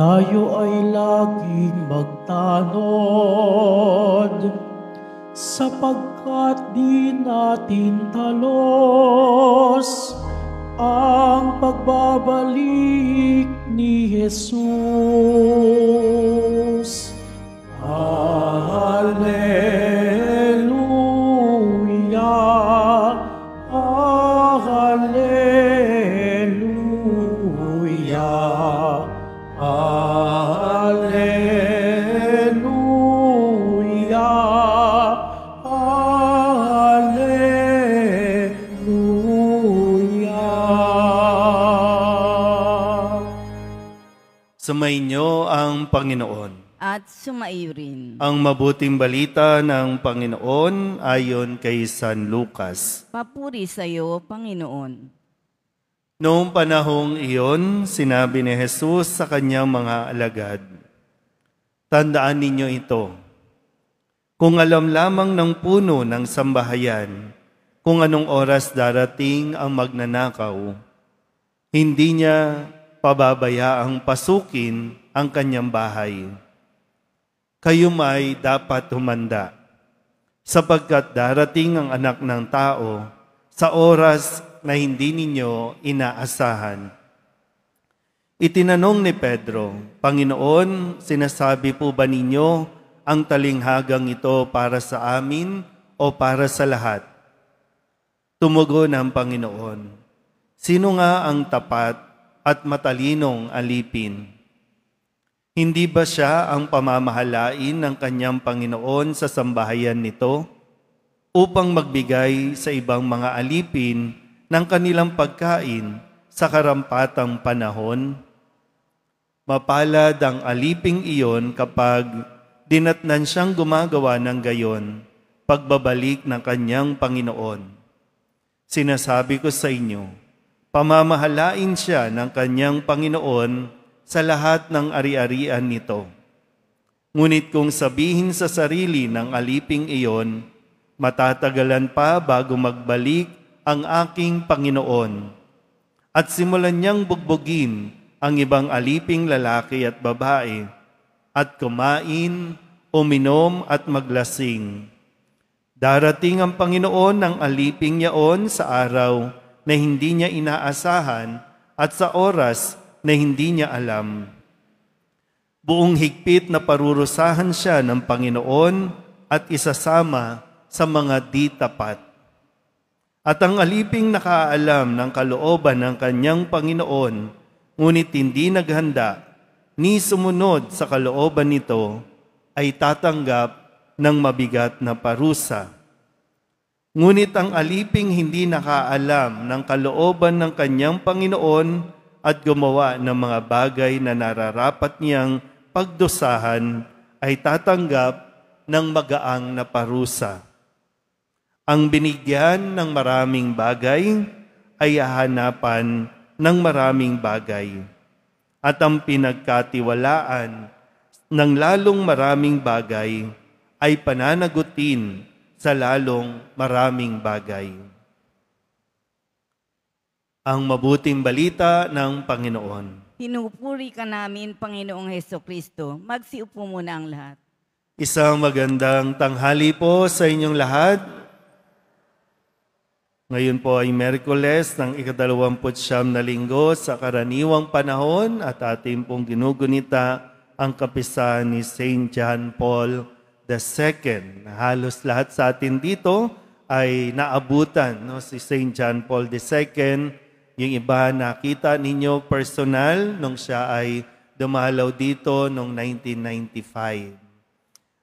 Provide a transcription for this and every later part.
Tayo ay laging magtanod, sapagkat di natin talos ang pagbabalik ni Jesus. Hallelujah, hallelujah, hallelujah, hallelujah. Sumainyo ang Panginoon. At sumaiyo rin. Ang mabuting balita ng Panginoon ayon kay San Lucas. Papuri sa iyo, Panginoon. Noong panahong iyon, sinabi ni Jesus sa kanyang mga alagad, "Tandaan ninyo ito, kung alam lamang ng puno ng sambahayan kung anong oras darating ang magnanakaw, hindi niya pababayaang pasukin ang kanyang bahay. Kayo may dapat humanda, sapagkat darating ang Anak ng Tao sa oras na hindi ninyo inaasahan." Itinanong ni Pedro, "Panginoon, sinasabi po ba ninyo ang talinghagang ito para sa amin o para sa lahat?" Tumugon ang Panginoon, "Sino nga ang tapat at matalinong alipin? Hindi ba siya ang pamamahalain ng kanyang Panginoon sa sambahayan nito upang magbigay sa ibang mga alipin ng kanilang pagkain sa karampatang panahon? Mapalad ang aliping iyon kapag dinatnan siyang gumagawa ng gayon pagbabalik ng kanyang Panginoon. Sinasabi ko sa inyo, pamamahalain siya ng kanyang Panginoon sa lahat ng ari-arian nito. Ngunit kung sabihin sa sarili ng aliping iyon, matatagalan pa bago magbalik ang aking Panginoon, at simulan niyang bugbugin ang ibang aliping lalaki at babae, at kumain, uminom at maglasing. Darating ang Panginoon ng aliping yaon sa araw na hindi niya inaasahan at sa oras na hindi niya alam. Buong higpit na parurusahan siya ng Panginoon at isasama sa mga di tapat. At ang aliping nakaalam ng kalooban ng kanyang Panginoon, ngunit hindi naghanda ni sumunod sa kalooban nito, ay tatanggap ng mabigat na parusa. Ngunit ang aliping hindi nakaalam ng kalooban ng kanyang Panginoon at gumawa ng mga bagay na nararapat niyang pagdusahan, ay tatanggap ng magaang na parusa. Ang binigyan ng maraming bagay ay hahanapan ng maraming bagay, at ang pinagkatiwalaan ng lalong maraming bagay ay pananagutin sa lalong maraming bagay. Ang mabuting balita ng Panginoon. Pinupuri ka namin, Panginoong Hesukristo. Magsiupo muna ang lahat. Isang magandang tanghali po sa inyong lahat. Ngayon po ay Miyerkules ng ika-29 na linggo sa karaniwang panahon at ating pong ginugunita ang kapistahan ni Saint John Paul II. Halos lahat sa atin dito ay naabutan, si Saint John Paul II. Yung iba nakita ninyo personal nung siya ay dumalaw dito noong 1995.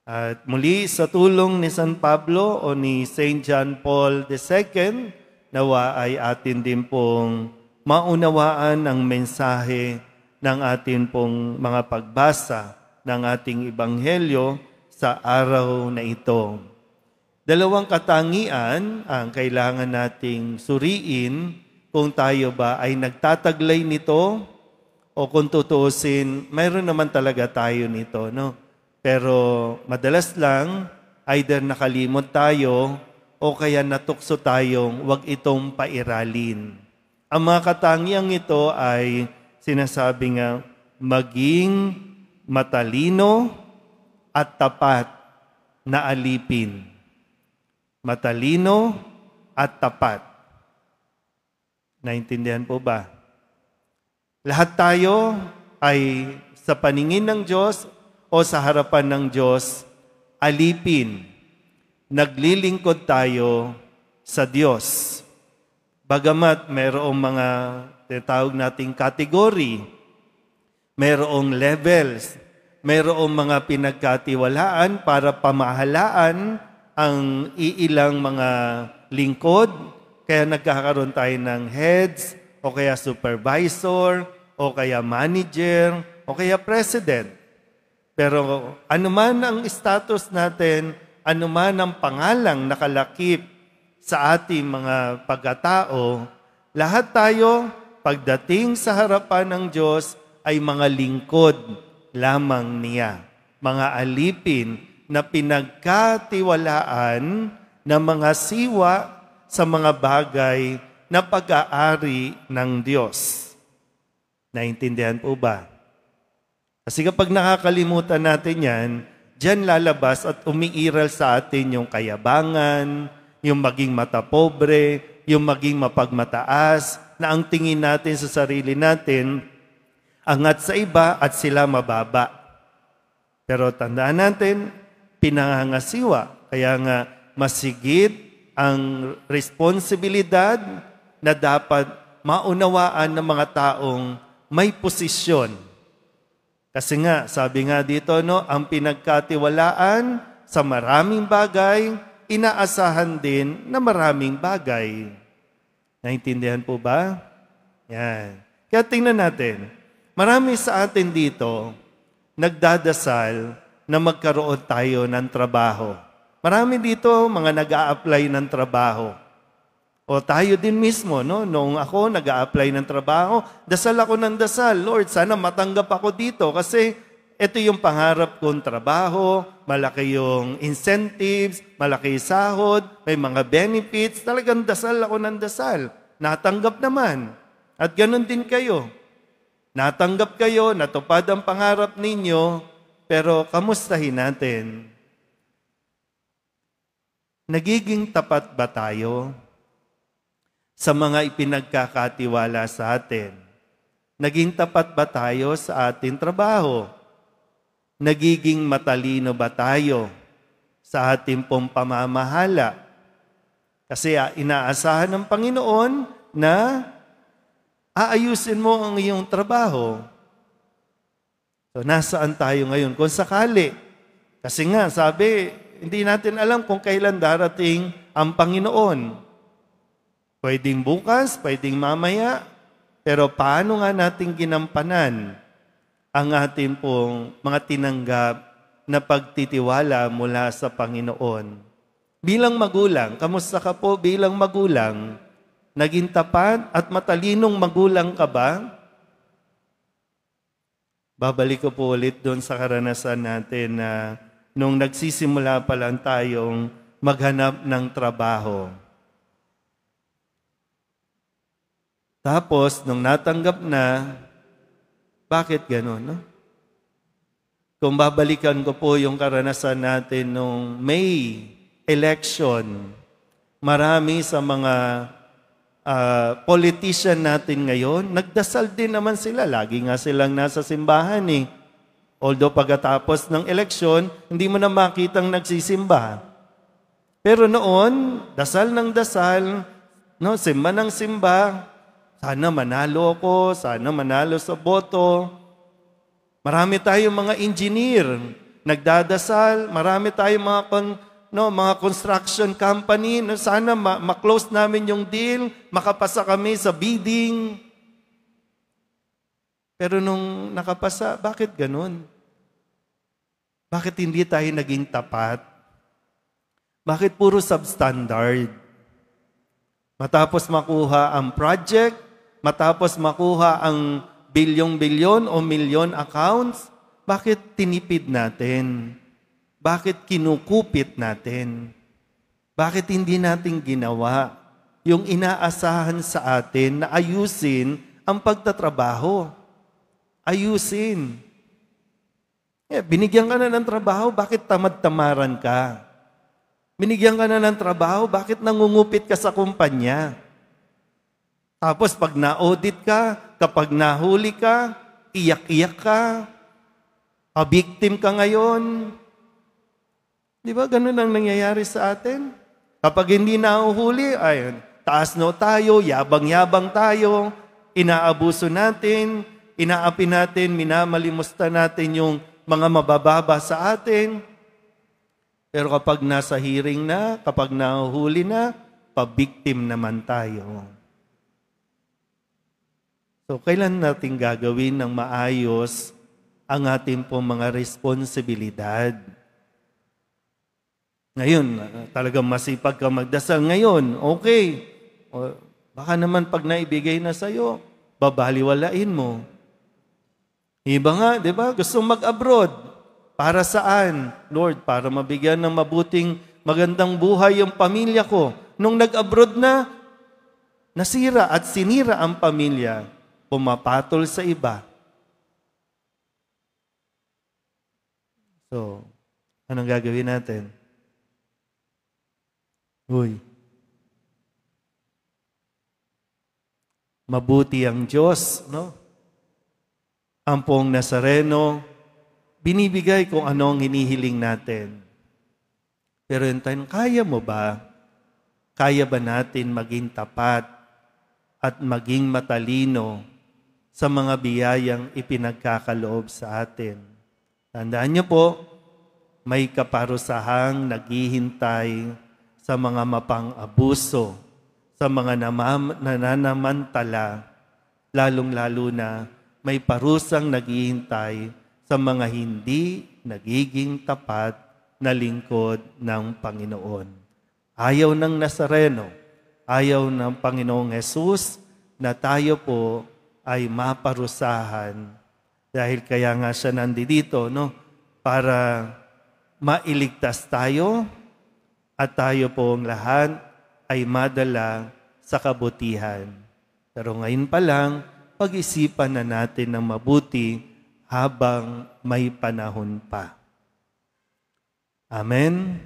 At muli sa tulong ni San Pablo o ni Saint John Paul II, nawa ay atin din pong maunawaan ang mensahe ng atin pong mga pagbasa ng ating Ebanghelyo sa araw na ito. Dalawang katangian ang kailangan nating suriin kung tayo ba ay nagtataglay nito o kung tutuusin, mayroon naman talaga tayo nito, no? Pero madalas lang, either nakalimot tayo o kaya natukso tayong wag itong pairalin. Ang mga katangiang ito ay sinasabi nga, maging matalino at tapat na alipin. Matalino at tapat. Naintindihan po ba? Lahat tayo ay sa paningin ng Diyos o sa harapan ng Diyos, alipin. Naglilingkod tayo sa Diyos. Bagamat mayroong mga tinatawag nating kategory, mayroong levels, mayroong mga pinagkatiwalaan para pamahalaan ang iilang mga lingkod, kaya nagkakaroon tayo ng heads, o kaya supervisor, o kaya manager, o kaya president. Pero anuman ang status natin, anuman ang pangalang nakalakip sa ating mga pagkatao, lahat tayo, pagdating sa harapan ng Diyos, ay mga lingkod lamang niya. Mga alipin na pinagkatiwalaan ng mga siwa sa mga bagay na pag-aari ng Diyos. Naintindihan po ba? Kasi kapag nakakalimutan natin yan, diyan lalabas at umiiral sa atin yung kayabangan, yung maging matapobre, yung maging mapagmataas, na ang tingin natin sa sarili natin, angat sa iba at sila mababa. Pero tandaan natin, pinangangasiwa. Kaya nga, masigit ang responsibilidad na dapat maunawaan ng mga taong may posisyon. Kasi nga, sabi nga dito, no, ang pinagkatiwalaan sa maraming bagay, inaasahan din na maraming bagay. Naintindihan po ba? Yan. Kaya tingnan natin, marami sa atin dito nagdadasal na magkaroon tayo ng trabaho. Marami dito mga nag-a-apply ng trabaho. O tayo din mismo, no? Noong ako nag-a-apply ng trabaho, dasal ako ng dasal. Lord, sana matanggap ako dito kasi ito yung pangarap kong trabaho, malaki yung incentives, malaki yung sahod, may mga benefits. Talagang dasal ako ng dasal. Natanggap naman. At ganun din kayo. Natanggap kayo, natupad ang pangarap ninyo, pero kamustahin natin? Nagiging tapat ba tayo sa mga ipinagkakatiwala sa atin? Naging tapat ba tayo sa ating trabaho? Nagiging matalino ba tayo sa ating pong pamamahala? Kasi inaasahan ng Panginoon na aayusin mo ang iyong trabaho. So, nasaan tayo ngayon? Kung sakali, kasi nga, sabi, hindi natin alam kung kailan darating ang Panginoon. Pwedeng bukas, pwedeng mamaya, pero paano nga natin ginampanan ang ating pong mga tinanggap na pagtitiwala mula sa Panginoon? Bilang magulang, kamusta ka po bilang magulang? Naging tapat at matalinong magulang ka ba? Babalik ko po ulit doon sa karanasan natin na nung nagsisimula pa lang tayong maghanap ng trabaho. Tapos, nung natanggap na, bakit gano'n? No? Kung babalikan ko po yung karanasan natin nung May election, marami sa mga politician natin ngayon, nagdasal din naman sila. Lagi nga silang nasa simbahan eh. Although pagkatapos ng eleksyon, hindi mo na makitang nagsisimba. Pero noon, dasal ng dasal, no, simba ng simba, sana manalo ako, sana manalo sa boto. Marami tayong mga engineer, nagdadasal, marami tayong mga construction company, no, sana ma-close namin yung deal, makapasa kami sa bidding. Pero nung nakapasa, bakit ganun? Bakit hindi tayo naging tapat? Bakit puro substandard? Matapos makuha ang project, matapos makuha ang bilyong-bilyon o milyon accounts, bakit tinipid natin? Bakit kinukupit natin? Bakit hindi natin ginawa yung inaasahan sa atin na ayusin ang pagtatrabaho? Ayusin. Binigyan ka na ng trabaho, bakit tamad-tamaran ka? Binigyan ka na ng trabaho, bakit nangungupit ka sa kumpanya? Tapos pag na-audit ka, kapag nahuli ka, iyak-iyak ka, a-victim ka ngayon. Di ba ganun ang nangyayari sa atin? Kapag hindi nahuhuli, ay taas no tayo, yabang-yabang tayo, inaabuso natin, inaapi natin, minamalimusta natin yung mga mabababa sa atin. Pero kapag nasa hearing na, kapag nahuhuli na, pa-victim naman tayo. So, kailan natin gagawin ng maayos ang ating pong mga responsibilidad? Ngayon, talagang masipag ka magdasal ngayon, okay. O, baka naman pag naibigay na sa'yo, babaliwalain mo. Iba nga, di ba? Gustong mag-abroad. Para saan? Lord, para mabigyan ng mabuting, magandang buhay yung pamilya ko. Nung nag-abroad na, nasira at sinira ang pamilya, pumapatol sa iba. So, anong gagawin natin? Uy. Mabuti ang Diyos, no? Ang pong Nazareno, binibigay kung ano ang hinihiling natin. Pero yung tayo, kaya mo ba? Kaya ba natin maging tapat at maging matalino sa mga biyayang ipinagkakaloob sa atin? Tandaan niyo po, may kaparusahang naghihintay sa mga mapang-abuso, sa mga nananamantala, lalong-lalo na may parusang naghihintay sa mga hindi nagiging tapat na lingkod ng Panginoon. Ayaw ng Nazareno, ayaw ng Panginoong Jesus na tayo po ay maparusahan. Dahil kaya nga siya nandito, no? Para mailigtas tayo at tayo pong lahat ay madala sa kabutihan. Pero ngayon pa lang, pag-isipan na natin ng mabuti habang may panahon pa. Amen.